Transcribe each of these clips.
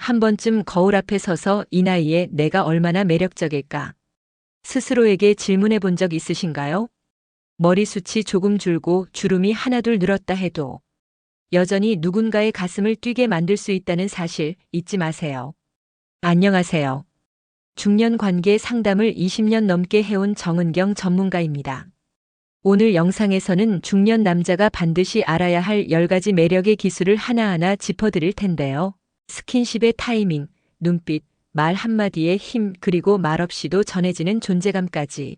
한 번쯤 거울 앞에 서서 이 나이에 내가 얼마나 매력적일까? 스스로에게 질문해 본 적 있으신가요? 머리숱이 조금 줄고 주름이 하나둘 늘었다 해도 여전히 누군가의 가슴을 뛰게 만들 수 있다는 사실 잊지 마세요. 안녕하세요. 중년 관계 상담을 20년 넘게 해온 정은경 전문가입니다. 오늘 영상에서는 중년 남자가 반드시 알아야 할 10가지 매력의 기술을 하나하나 짚어드릴 텐데요. 스킨십의 타이밍, 눈빛, 말 한마디의 힘, 그리고 말없이도 전해지는 존재감까지.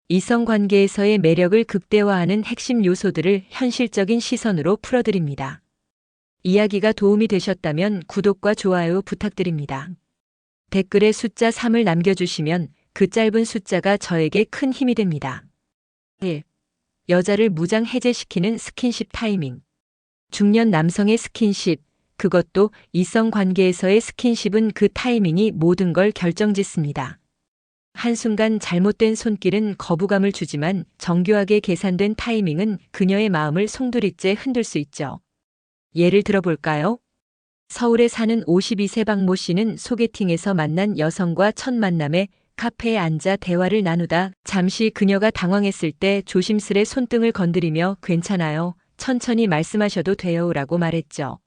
이성 관계에서의 매력을 극대화하는 핵심 요소들을 현실적인 시선으로 풀어드립니다. 이야기가 도움이 되셨다면 구독과 좋아요 부탁드립니다. 댓글에 숫자 3을 남겨주시면 그 짧은 숫자가 저에게 큰 힘이 됩니다. 1. 여자를 무장 해제시키는 스킨십 타이밍. 중년 남성의 스킨십, 그것도 이성 관계에서의 스킨십은 그 타이밍이 모든 걸 결정짓습니다. 한순간 잘못된 손길은 거부감을 주지만 정교하게 계산된 타이밍은 그녀의 마음을 송두리째 흔들 수 있죠. 예를 들어볼까요? 서울에 사는 52세 박모 씨는 소개팅에서 만난 여성과 첫 만남에 카페에 앉아 대화를 나누다 잠시 그녀가 당황했을 때 조심스레 손등을 건드리며 괜찮아요, 천천히 말씀하셔도 돼요 라고 말했죠.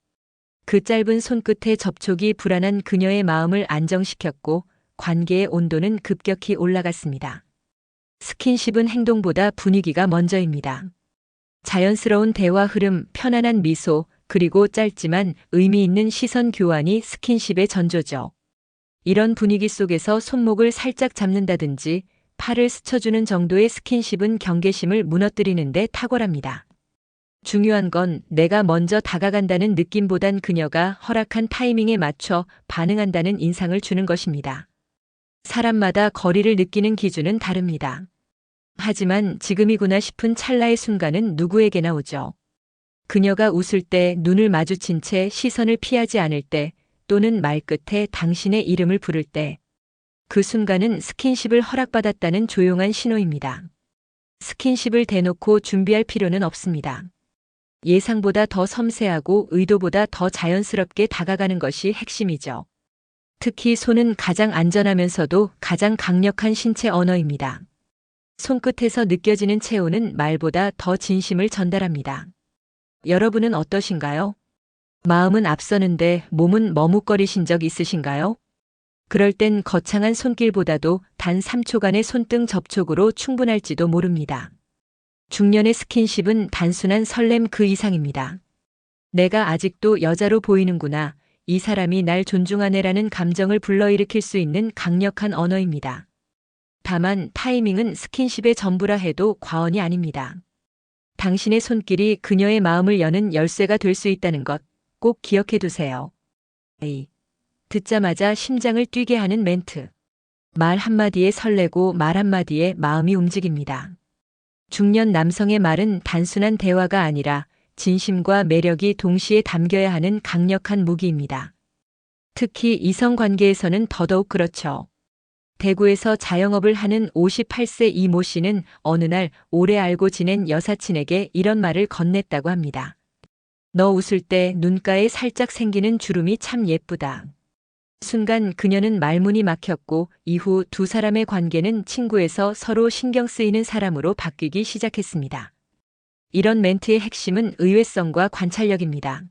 그 짧은 손끝의 접촉이 불안한 그녀의 마음을 안정시켰고 관계의 온도는 급격히 올라갔습니다. 스킨십은 행동보다 분위기가 먼저입니다. 자연스러운 대화 흐름, 편안한 미소, 그리고 짧지만 의미 있는 시선 교환이 스킨십의 전조죠. 이런 분위기 속에서 손목을 살짝 잡는다든지 팔을 스쳐주는 정도의 스킨십은 경계심을 무너뜨리는 데 탁월합니다. 중요한 건 내가 먼저 다가간다는 느낌보단 그녀가 허락한 타이밍에 맞춰 반응한다는 인상을 주는 것입니다. 사람마다 거리를 느끼는 기준은 다릅니다. 하지만 지금이구나 싶은 찰나의 순간은 누구에게나 오죠. 그녀가 웃을 때, 눈을 마주친 채 시선을 피하지 않을 때, 또는 말끝에 당신의 이름을 부를 때, 그 순간은 스킨십을 허락받았다는 조용한 신호입니다. 스킨십을 대놓고 준비할 필요는 없습니다. 예상보다 더 섬세하고 의도보다 더 자연스럽게 다가가는 것이 핵심이죠. 특히 손은 가장 안전하면서도 가장 강력한 신체 언어입니다. 손끝에서 느껴지는 체온은 말보다 더 진심을 전달합니다. 여러분은 어떠신가요? 마음은 앞서는데 몸은 머뭇거리신 적 있으신가요? 그럴 땐 거창한 손길보다도 단 3초간의 손등 접촉으로 충분할지도 모릅니다. 중년의 스킨십은 단순한 설렘 그 이상입니다. 내가 아직도 여자로 보이는구나, 이 사람이 날 존중하네라는 감정을 불러일으킬 수 있는 강력한 언어입니다. 다만 타이밍은 스킨십의 전부라 해도 과언이 아닙니다. 당신의 손길이 그녀의 마음을 여는 열쇠가 될 수 있다는 것 꼭 기억해 두세요. 듣자마자 심장을 뛰게 하는 멘트. 말 한마디에 설레고 말 한마디에 마음이 움직입니다. 중년 남성의 말은 단순한 대화가 아니라 진심과 매력이 동시에 담겨야 하는 강력한 무기입니다. 특히 이성 관계에서는 더더욱 그렇죠. 대구에서 자영업을 하는 58세 이모 씨는 어느 날 오래 알고 지낸 여사친에게 이런 말을 건넸다고 합니다. 너 웃을 때 눈가에 살짝 생기는 주름이 참 예쁘다. 순간 그녀는 말문이 막혔고 이후 두 사람의 관계는 친구에서 서로 신경 쓰이는 사람으로 바뀌기 시작했습니다. 이런 멘트의 핵심은 의외성과 관찰력입니다.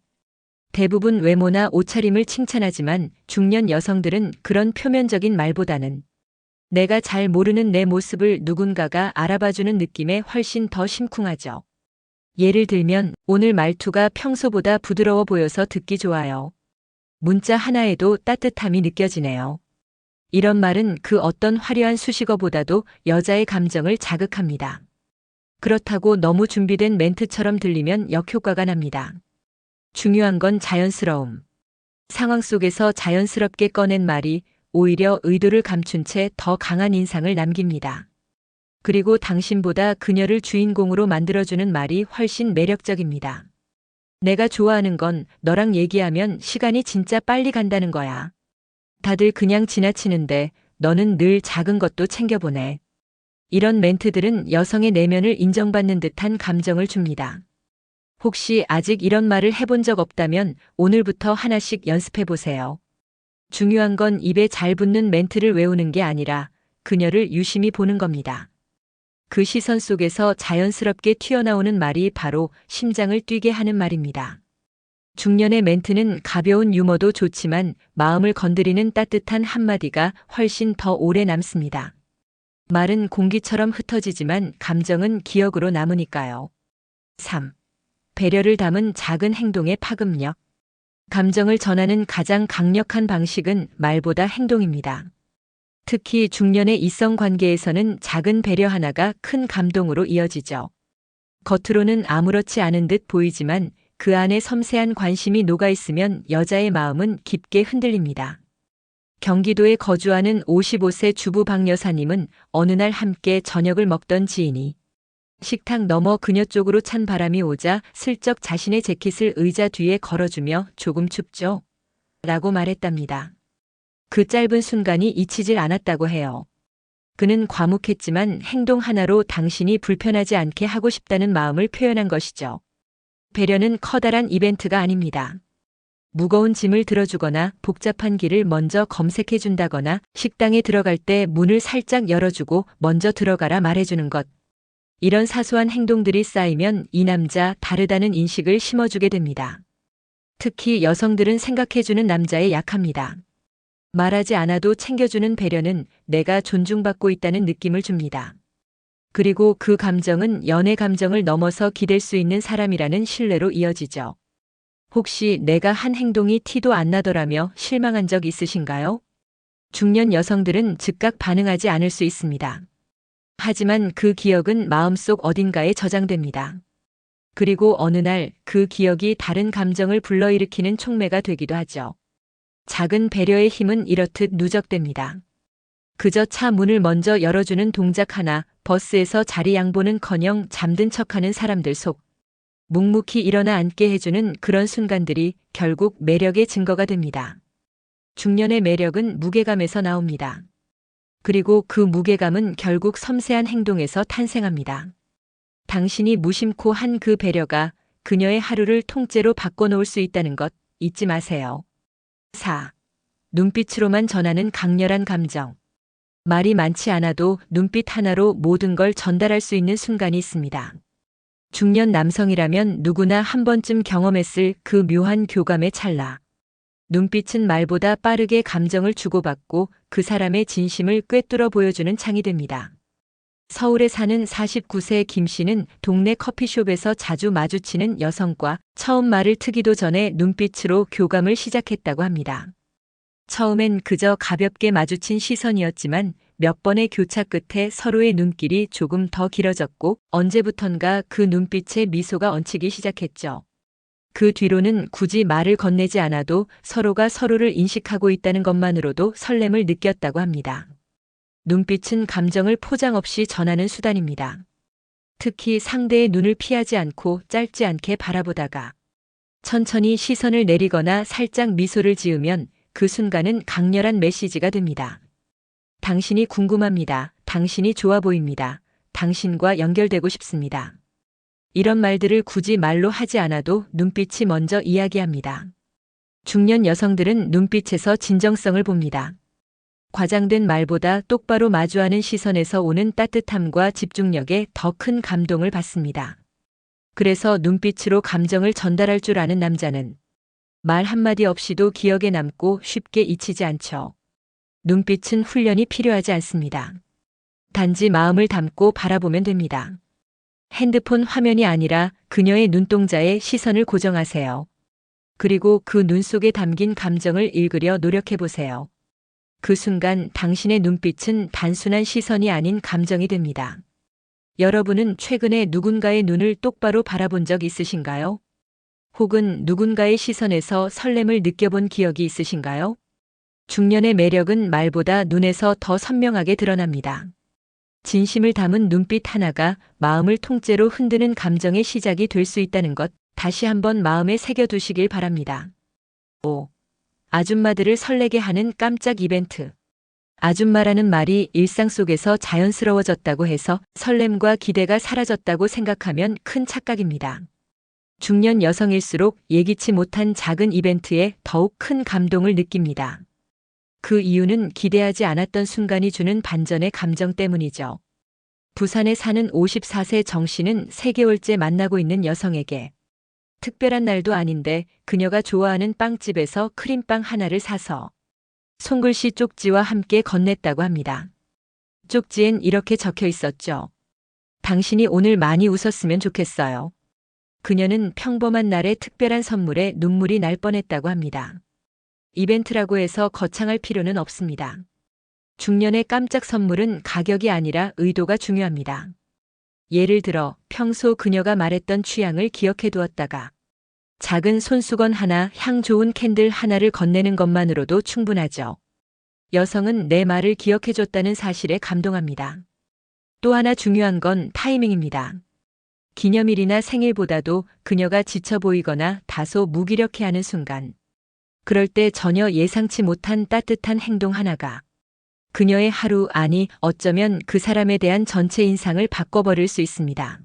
대부분 외모나 옷차림을 칭찬하지만 중년 여성들은 그런 표면적인 말보다는 내가 잘 모르는 내 모습을 누군가가 알아봐주는 느낌에 훨씬 더 심쿵하죠. 예를 들면 오늘 말투가 평소보다 부드러워 보여서 듣기 좋아요. 문자 하나에도 따뜻함이 느껴지네요. 이런 말은 그 어떤 화려한 수식어보다도 여자의 감정을 자극합니다. 그렇다고 너무 준비된 멘트처럼 들리면 역효과가 납니다. 중요한 건 자연스러움. 상황 속에서 자연스럽게 꺼낸 말이 오히려 의도를 감춘 채 더 강한 인상을 남깁니다. 그리고 당신보다 그녀를 주인공으로 만들어주는 말이 훨씬 매력적입니다. 내가 좋아하는 건 너랑 얘기하면 시간이 진짜 빨리 간다는 거야. 다들 그냥 지나치는데 너는 늘 작은 것도 챙겨보네. 이런 멘트들은 여성의 내면을 인정받는 듯한 감정을 줍니다. 혹시 아직 이런 말을 해본 적 없다면 오늘부터 하나씩 연습해 보세요. 중요한 건 입에 잘 붙는 멘트를 외우는 게 아니라 그녀를 유심히 보는 겁니다. 그 시선 속에서 자연스럽게 튀어나오는 말이 바로 심장을 뛰게 하는 말입니다. 중년의 멘트는 가벼운 유머도 좋지만 마음을 건드리는 따뜻한 한마디가 훨씬 더 오래 남습니다. 말은 공기처럼 흩어지지만 감정은 기억으로 남으니까요. 3. 배려를 담은 작은 행동의 파급력. 감정을 전하는 가장 강력한 방식은 말보다 행동입니다. 특히 중년의 이성 관계에서는 작은 배려 하나가 큰 감동으로 이어지죠. 겉으로는 아무렇지 않은 듯 보이지만 그 안에 섬세한 관심이 녹아있으면 여자의 마음은 깊게 흔들립니다. 경기도에 거주하는 55세 주부 박 여사님은 어느 날 함께 저녁을 먹던 지인이 식탁 너머 그녀 쪽으로 찬 바람이 오자 슬쩍 자신의 재킷을 의자 뒤에 걸어주며 "조금 춥죠?" 라고 말했답니다. 그 짧은 순간이 잊히질 않았다고 해요. 그는 과묵했지만 행동 하나로 당신이 불편하지 않게 하고 싶다는 마음을 표현한 것이죠. 배려는 커다란 이벤트가 아닙니다. 무거운 짐을 들어주거나 복잡한 길을 먼저 검색해 준다거나 식당에 들어갈 때 문을 살짝 열어주고 "먼저 들어가라" 말해주는 것. 이런 사소한 행동들이 쌓이면 이 남자 다르다는 인식을 심어주게 됩니다. 특히 여성들은 생각해주는 남자에 약합니다. 말하지 않아도 챙겨주는 배려는 내가 존중받고 있다는 느낌을 줍니다. 그리고 그 감정은 연애 감정을 넘어서 기댈 수 있는 사람이라는 신뢰로 이어지죠. 혹시 내가 한 행동이 티도 안 나더라며 실망한 적 있으신가요? 중년 여성들은 즉각 반응하지 않을 수 있습니다. 하지만 그 기억은 마음속 어딘가에 저장됩니다. 그리고 어느 날 그 기억이 다른 감정을 불러일으키는 촉매가 되기도 하죠. 작은 배려의 힘은 이렇듯 누적됩니다. 그저 차 문을 먼저 열어주는 동작 하나, 버스에서 자리 양보는커녕 잠든 척하는 사람들 속, 묵묵히 일어나 앉게 해주는 그런 순간들이 결국 매력의 증거가 됩니다. 중년의 매력은 무게감에서 나옵니다. 그리고 그 무게감은 결국 섬세한 행동에서 탄생합니다. 당신이 무심코 한 그 배려가 그녀의 하루를 통째로 바꿔놓을 수 있다는 것 잊지 마세요. 4. 눈빛으로만 전하는 강렬한 감정. 말이 많지 않아도 눈빛 하나로 모든 걸 전달할 수 있는 순간이 있습니다. 중년 남성이라면 누구나 한 번쯤 경험했을 그 묘한 교감의 찰나. 눈빛은 말보다 빠르게 감정을 주고받고 그 사람의 진심을 꿰뚫어 보여주는 창이 됩니다. 서울에 사는 49세 김 씨는 동네 커피숍에서 자주 마주치는 여성과 처음 말을 트기도 전에 눈빛으로 교감을 시작했다고 합니다. 처음엔 그저 가볍게 마주친 시선이었지만 몇 번의 교차 끝에 서로의 눈길이 조금 더 길어졌고 언제부턴가 그 눈빛에 미소가 얹히기 시작했죠. 그 뒤로는 굳이 말을 건네지 않아도 서로가 서로를 인식하고 있다는 것만으로도 설렘을 느꼈다고 합니다. 눈빛은 감정을 포장 없이 전하는 수단입니다. 특히 상대의 눈을 피하지 않고 짧지 않게 바라보다가 천천히 시선을 내리거나 살짝 미소를 지으면 그 순간은 강렬한 메시지가 됩니다. 당신이 궁금합니다. 당신이 좋아 보입니다. 당신과 연결되고 싶습니다. 이런 말들을 굳이 말로 하지 않아도 눈빛이 먼저 이야기합니다. 중년 여성들은 눈빛에서 진정성을 봅니다. 과장된 말보다 똑바로 마주하는 시선에서 오는 따뜻함과 집중력에 더 큰 감동을 받습니다. 그래서 눈빛으로 감정을 전달할 줄 아는 남자는 말 한마디 없이도 기억에 남고 쉽게 잊히지 않죠. 눈빛은 훈련이 필요하지 않습니다. 단지 마음을 담고 바라보면 됩니다. 핸드폰 화면이 아니라 그녀의 눈동자에 시선을 고정하세요. 그리고 그 눈 속에 담긴 감정을 읽으려 노력해보세요. 그 순간 당신의 눈빛은 단순한 시선이 아닌 감정이 됩니다. 여러분은 최근에 누군가의 눈을 똑바로 바라본 적 있으신가요? 혹은 누군가의 시선에서 설렘을 느껴본 기억이 있으신가요? 중년의 매력은 말보다 눈에서 더 선명하게 드러납니다. 진심을 담은 눈빛 하나가 마음을 통째로 흔드는 감정의 시작이 될 수 있다는 것 다시 한번 마음에 새겨두시길 바랍니다. 5. 아줌마들을 설레게 하는 깜짝 이벤트. 아줌마라는 말이 일상 속에서 자연스러워졌다고 해서 설렘과 기대가 사라졌다고 생각하면 큰 착각입니다. 중년 여성일수록 예기치 못한 작은 이벤트에 더욱 큰 감동을 느낍니다. 그 이유는 기대하지 않았던 순간이 주는 반전의 감정 때문이죠. 부산에 사는 54세 정 씨는 3개월째 만나고 있는 여성에게 특별한 날도 아닌데 그녀가 좋아하는 빵집에서 크림빵 하나를 사서 손글씨 쪽지와 함께 건넸다고 합니다. 쪽지엔 이렇게 적혀 있었죠. 당신이 오늘 많이 웃었으면 좋겠어요. 그녀는 평범한 날의 특별한 선물에 눈물이 날 뻔했다고 합니다. 이벤트라고 해서 거창할 필요는 없습니다. 중년의 깜짝 선물은 가격이 아니라 의도가 중요합니다. 예를 들어 평소 그녀가 말했던 취향을 기억해 두었다가 작은 손수건 하나, 향 좋은 캔들 하나를 건네는 것만으로도 충분하죠. 여성은 내 말을 기억해 줬다는 사실에 감동합니다. 또 하나 중요한 건 타이밍입니다. 기념일이나 생일보다도 그녀가 지쳐 보이거나 다소 무기력해하는 순간, 그럴 때 전혀 예상치 못한 따뜻한 행동 하나가 그녀의 하루, 아니 어쩌면 그 사람에 대한 전체 인상을 바꿔버릴 수 있습니다.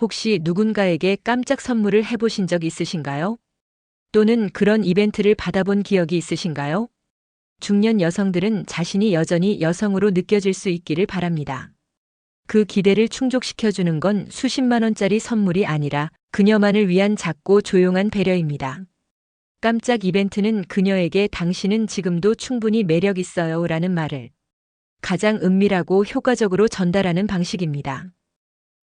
혹시 누군가에게 깜짝 선물을 해보신 적 있으신가요? 또는 그런 이벤트를 받아본 기억이 있으신가요? 중년 여성들은 자신이 여전히 여성으로 느껴질 수 있기를 바랍니다. 그 기대를 충족시켜주는 건 수십만 원짜리 선물이 아니라 그녀만을 위한 작고 조용한 배려입니다. 깜짝 이벤트는 그녀에게 당신은 지금도 충분히 매력 있어요 라는 말을 가장 은밀하고 효과적으로 전달하는 방식입니다.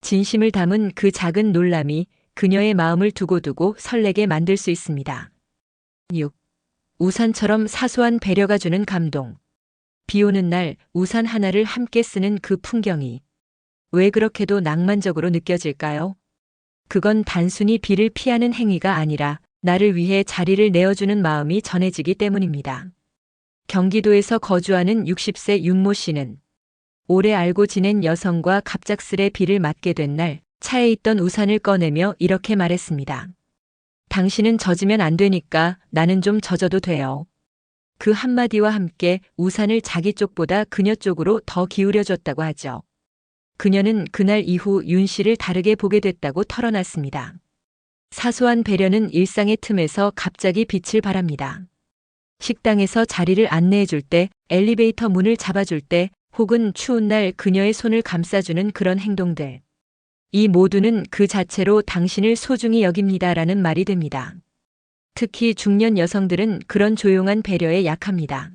진심을 담은 그 작은 놀람이 그녀의 마음을 두고두고 설레게 만들 수 있습니다. 6. 우산처럼 사소한 배려가 주는 감동. 비 오는 날 우산 하나를 함께 쓰는 그 풍경이 왜 그렇게도 낭만적으로 느껴질까요? 그건 단순히 비를 피하는 행위가 아니라 나를 위해 자리를 내어주는 마음이 전해지기 때문입니다. 경기도에서 거주하는 60세 윤모 씨는 오래 알고 지낸 여성과 갑작스레 비를 맞게 된 날 차에 있던 우산을 꺼내며 이렇게 말했습니다. 당신은 젖으면 안 되니까 나는 좀 젖어도 돼요. 그 한마디와 함께 우산을 자기 쪽보다 그녀 쪽으로 더 기울여줬다고 하죠. 그녀는 그날 이후 윤 씨를 다르게 보게 됐다고 털어놨습니다. 사소한 배려는 일상의 틈에서 갑자기 빛을 발합니다. 식당에서 자리를 안내해줄 때, 엘리베이터 문을 잡아줄 때, 혹은 추운 날 그녀의 손을 감싸주는 그런 행동들. 이 모두는 그 자체로 당신을 소중히 여깁니다라는 말이 됩니다. 특히 중년 여성들은 그런 조용한 배려에 약합니다.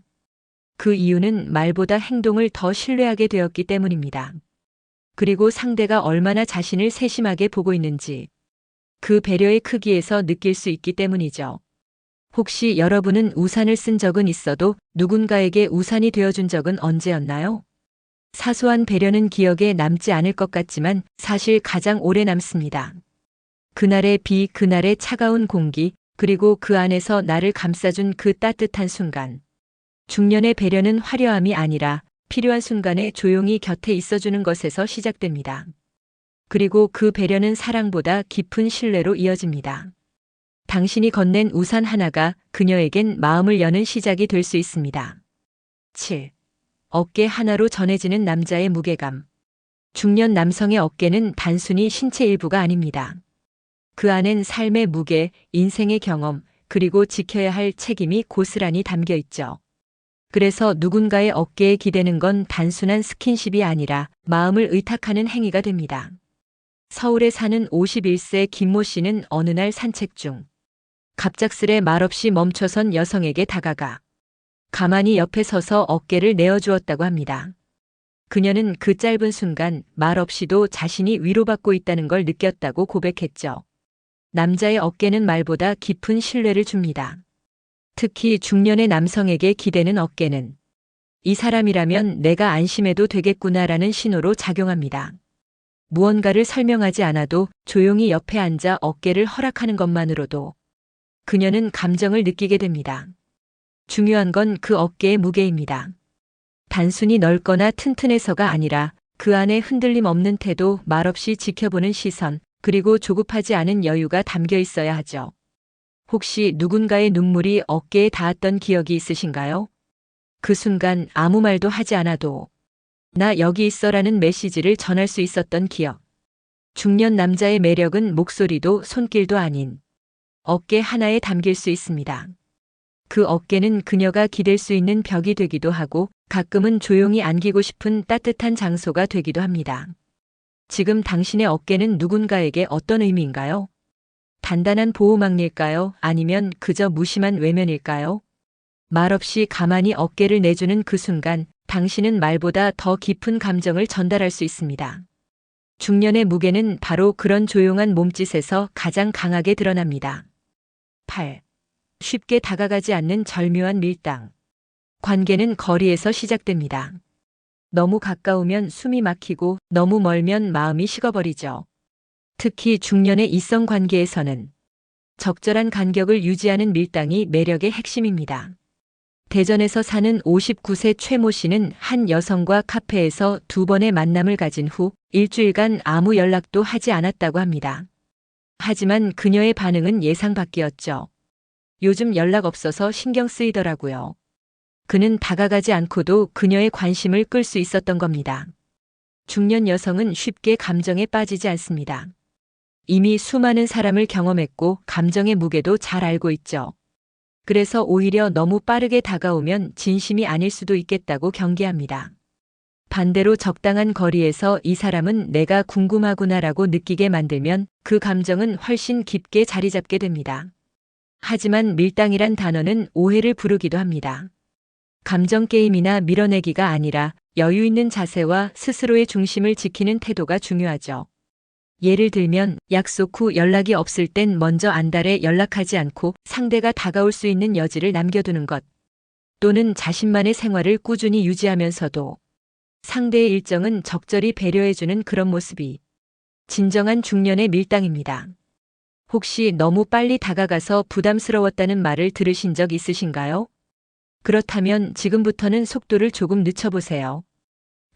그 이유는 말보다 행동을 더 신뢰하게 되었기 때문입니다. 그리고 상대가 얼마나 자신을 세심하게 보고 있는지 그 배려의 크기에서 느낄 수 있기 때문이죠. 혹시 여러분은 우산을 쓴 적은 있어도 누군가에게 우산이 되어준 적은 언제였나요? 사소한 배려는 기억에 남지 않을 것 같지만 사실 가장 오래 남습니다. 그날의 비, 그날의 차가운 공기, 그리고 그 안에서 나를 감싸준 그 따뜻한 순간. 중년의 배려는 화려함이 아니라 필요한 순간에 조용히 곁에 있어주는 것에서 시작됩니다. 그리고 그 배려는 사랑보다 깊은 신뢰로 이어집니다. 당신이 건넨 우산 하나가 그녀에겐 마음을 여는 시작이 될 수 있습니다. 7. 어깨 하나로 전해지는 남자의 무게감. 중년 남성의 어깨는 단순히 신체 일부가 아닙니다. 그 안엔 삶의 무게, 인생의 경험, 그리고 지켜야 할 책임이 고스란히 담겨 있죠. 그래서 누군가의 어깨에 기대는 건 단순한 스킨십이 아니라 마음을 의탁하는 행위가 됩니다. 서울에 사는 51세 김모 씨는 어느 날 산책 중 갑작스레 말없이 멈춰선 여성에게 다가가 가만히 옆에 서서 어깨를 내어주었다고 합니다. 그녀는 그 짧은 순간 말없이도 자신이 위로받고 있다는 걸 느꼈다고 고백했죠. 남자의 어깨는 말보다 깊은 신뢰를 줍니다. 특히 중년의 남성에게 기대는 어깨는 이 사람이라면 내가 안심해도 되겠구나라는 신호로 작용합니다. 무언가를 설명하지 않아도 조용히 옆에 앉아 어깨를 허락하는 것만으로도 그녀는 감정을 느끼게 됩니다. 중요한 건 그 어깨의 무게입니다. 단순히 넓거나 튼튼해서가 아니라 그 안에 흔들림 없는 태도, 말없이 지켜보는 시선, 그리고 조급하지 않은 여유가 담겨 있어야 하죠. 혹시 누군가의 눈물이 어깨에 닿았던 기억이 있으신가요? 그 순간 아무 말도 하지 않아도 나 여기 있어라는 메시지를 전할 수 있었던 기억. 중년 남자의 매력은 목소리도 손길도 아닌 어깨 하나에 담길 수 있습니다. 그 어깨는 그녀가 기댈 수 있는 벽이 되기도 하고 가끔은 조용히 안기고 싶은 따뜻한 장소가 되기도 합니다. 지금 당신의 어깨는 누군가에게 어떤 의미인가요? 단단한 보호막일까요? 아니면 그저 무심한 외면일까요? 말없이 가만히 어깨를 내주는 그 순간 당신은 말보다 더 깊은 감정을 전달할 수 있습니다. 중년의 무게는 바로 그런 조용한 몸짓에서 가장 강하게 드러납니다. 8. 쉽게 다가가지 않는 절묘한 밀당. 관계는 거리에서 시작됩니다. 너무 가까우면 숨이 막히고 너무 멀면 마음이 식어버리죠. 특히 중년의 이성 관계에서는 적절한 간격을 유지하는 밀당이 매력의 핵심입니다. 대전에서 사는 59세 최모 씨는 한 여성과 카페에서 2번의 만남을 가진 후 일주일간 아무 연락도 하지 않았다고 합니다. 하지만 그녀의 반응은 예상 밖이었죠. 요즘 연락 없어서 신경 쓰이더라고요. 그는 다가가지 않고도 그녀의 관심을 끌 수 있었던 겁니다. 중년 여성은 쉽게 감정에 빠지지 않습니다. 이미 수많은 사람을 경험했고 감정의 무게도 잘 알고 있죠. 그래서 오히려 너무 빠르게 다가오면 진심이 아닐 수도 있겠다고 경계합니다. 반대로 적당한 거리에서 이 사람은 내가 궁금하구나라고 느끼게 만들면 그 감정은 훨씬 깊게 자리 잡게 됩니다. 하지만 밀당이란 단어는 오해를 부르기도 합니다. 감정 게임이나 밀어내기가 아니라 여유 있는 자세와 스스로의 중심을 지키는 태도가 중요하죠. 예를 들면 약속 후 연락이 없을 땐 먼저 안달에 연락하지 않고 상대가 다가올 수 있는 여지를 남겨두는 것. 또는 자신만의 생활을 꾸준히 유지하면서도 상대의 일정은 적절히 배려해주는 그런 모습이 진정한 중년의 밀당입니다. 혹시 너무 빨리 다가가서 부담스러웠다는 말을 들으신 적 있으신가요? 그렇다면 지금부터는 속도를 조금 늦춰보세요.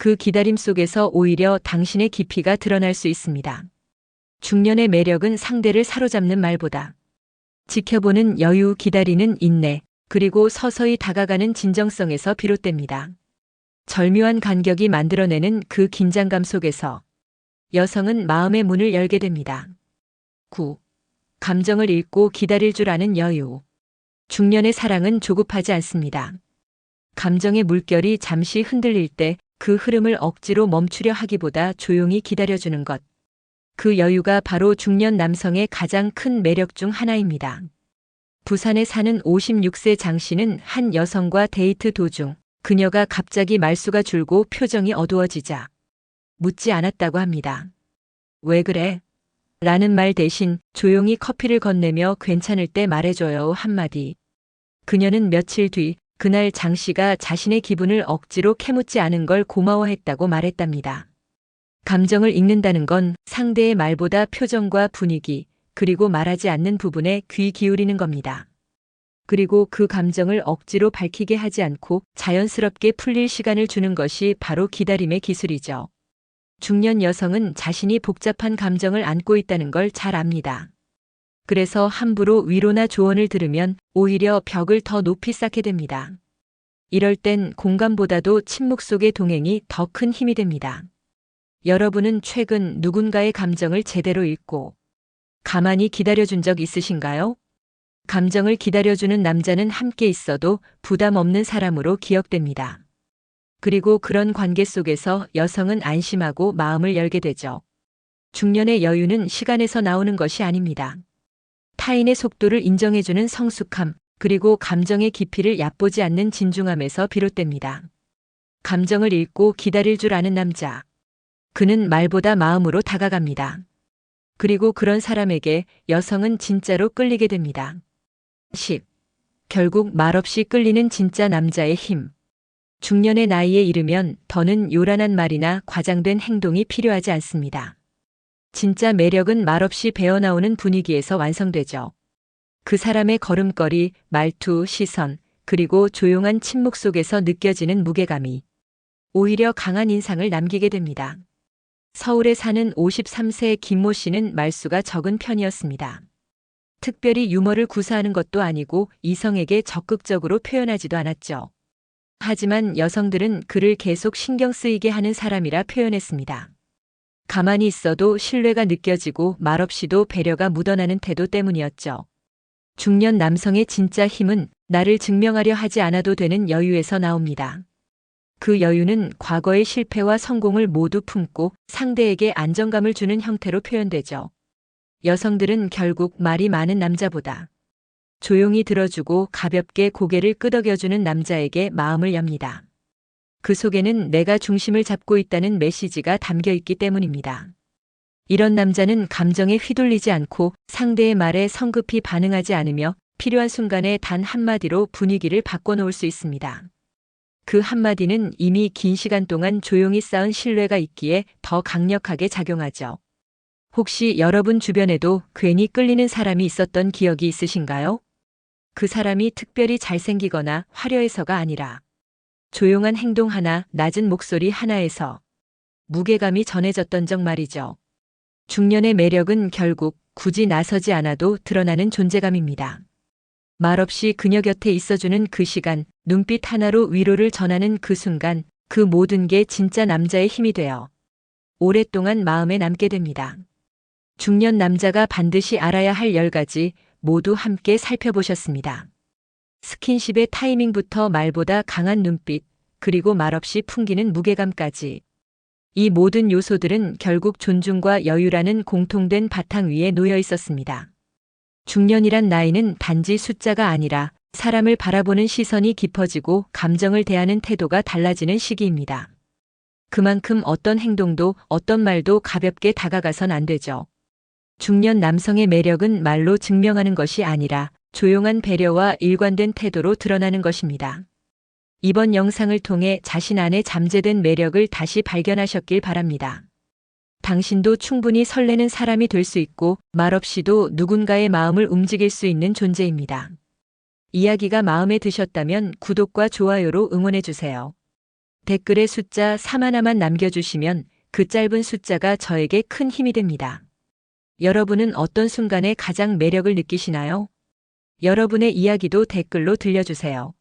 그 기다림 속에서 오히려 당신의 깊이가 드러날 수 있습니다. 중년의 매력은 상대를 사로잡는 말보다 지켜보는 여유, 기다리는 인내, 그리고 서서히 다가가는 진정성에서 비롯됩니다. 절묘한 간격이 만들어내는 그 긴장감 속에서 여성은 마음의 문을 열게 됩니다. 9. 감정을 읽고 기다릴 줄 아는 여유. 중년의 사랑은 조급하지 않습니다. 감정의 물결이 잠시 흔들릴 때 그 흐름을 억지로 멈추려 하기보다 조용히 기다려주는 것. 그 여유가 바로 중년 남성의 가장 큰 매력 중 하나입니다. 부산에 사는 56세 장 씨는 한 여성과 데이트 도중 그녀가 갑자기 말수가 줄고 표정이 어두워지자 묻지 않았다고 합니다. 왜 그래? 라는 말 대신 조용히 커피를 건네며 괜찮을 때 말해줘요 한마디. 그녀는 며칠 뒤 그날 장 씨가 자신의 기분을 억지로 캐묻지 않은 걸 고마워했다고 말했답니다. 감정을 읽는다는 건 상대의 말보다 표정과 분위기, 그리고 말하지 않는 부분에 귀 기울이는 겁니다. 그리고 그 감정을 억지로 밝히게 하지 않고 자연스럽게 풀릴 시간을 주는 것이 바로 기다림의 기술이죠. 중년 여성은 자신이 복잡한 감정을 안고 있다는 걸 잘 압니다. 그래서 함부로 위로나 조언을 들으면 오히려 벽을 더 높이 쌓게 됩니다. 이럴 땐 공감보다도 침묵 속의 동행이 더 큰 힘이 됩니다. 여러분은 최근 누군가의 감정을 제대로 읽고 가만히 기다려준 적 있으신가요? 감정을 기다려주는 남자는 함께 있어도 부담 없는 사람으로 기억됩니다. 그리고 그런 관계 속에서 여성은 안심하고 마음을 열게 되죠. 중년의 여유는 시간에서 나오는 것이 아닙니다. 타인의 속도를 인정해주는 성숙함, 그리고 감정의 깊이를 얕보지 않는 진중함에서 비롯됩니다. 감정을 읽고 기다릴 줄 아는 남자. 그는 말보다 마음으로 다가갑니다. 그리고 그런 사람에게 여성은 진짜로 끌리게 됩니다. 10. 결국 말없이 끌리는 진짜 남자의 힘. 중년의 나이에 이르면 더는 요란한 말이나 과장된 행동이 필요하지 않습니다. 진짜 매력은 말없이 배어나오는 분위기에서 완성되죠. 그 사람의 걸음걸이, 말투, 시선, 그리고 조용한 침묵 속에서 느껴지는 무게감이 오히려 강한 인상을 남기게 됩니다. 서울에 사는 53세 김모 씨는 말수가 적은 편이었습니다. 특별히 유머를 구사하는 것도 아니고 이성에게 적극적으로 표현하지도 않았죠. 하지만 여성들은 그를 계속 신경 쓰이게 하는 사람이라 표현했습니다. 가만히 있어도 신뢰가 느껴지고 말없이도 배려가 묻어나는 태도 때문이었죠. 중년 남성의 진짜 힘은 나를 증명하려 하지 않아도 되는 여유에서 나옵니다. 그 여유는 과거의 실패와 성공을 모두 품고 상대에게 안정감을 주는 형태로 표현되죠. 여성들은 결국 말이 많은 남자보다 조용히 들어주고 가볍게 고개를 끄덕여주는 남자에게 마음을 엽니다. 그 속에는 내가 중심을 잡고 있다는 메시지가 담겨 있기 때문입니다. 이런 남자는 감정에 휘둘리지 않고 상대의 말에 성급히 반응하지 않으며 필요한 순간에 단 한마디로 분위기를 바꿔놓을 수 있습니다. 그 한마디는 이미 긴 시간 동안 조용히 쌓은 신뢰가 있기에 더 강력하게 작용하죠. 혹시 여러분 주변에도 괜히 끌리는 사람이 있었던 기억이 있으신가요? 그 사람이 특별히 잘생기거나 화려해서가 아니라 조용한 행동 하나, 낮은 목소리 하나에서 무게감이 전해졌던 적 말이죠. 중년의 매력은 결국 굳이 나서지 않아도 드러나는 존재감입니다. 말없이 그녀 곁에 있어주는 그 시간, 눈빛 하나로 위로를 전하는 그 순간, 그 모든 게 진짜 남자의 힘이 되어 오랫동안 마음에 남게 됩니다. 중년 남자가 반드시 알아야 할 10가지 모두 함께 살펴보셨습니다. 스킨십의 타이밍부터 말보다 강한 눈빛, 그리고 말없이 풍기는 무게감까지. 이 모든 요소들은 결국 존중과 여유라는 공통된 바탕 위에 놓여 있었습니다. 중년이란 나이는 단지 숫자가 아니라 사람을 바라보는 시선이 깊어지고 감정을 대하는 태도가 달라지는 시기입니다. 그만큼 어떤 행동도 어떤 말도 가볍게 다가가선 안 되죠. 중년 남성의 매력은 말로 증명하는 것이 아니라 조용한 배려와 일관된 태도로 드러나는 것입니다. 이번 영상을 통해 자신 안에 잠재된 매력을 다시 발견하셨길 바랍니다. 당신도 충분히 설레는 사람이 될 수 있고 말없이도 누군가의 마음을 움직일 수 있는 존재입니다. 이야기가 마음에 드셨다면 구독과 좋아요로 응원해주세요. 댓글에 숫자 3 하나만 남겨주시면 그 짧은 숫자가 저에게 큰 힘이 됩니다. 여러분은 어떤 순간에 가장 매력을 느끼시나요? 여러분의 이야기도 댓글로 들려주세요.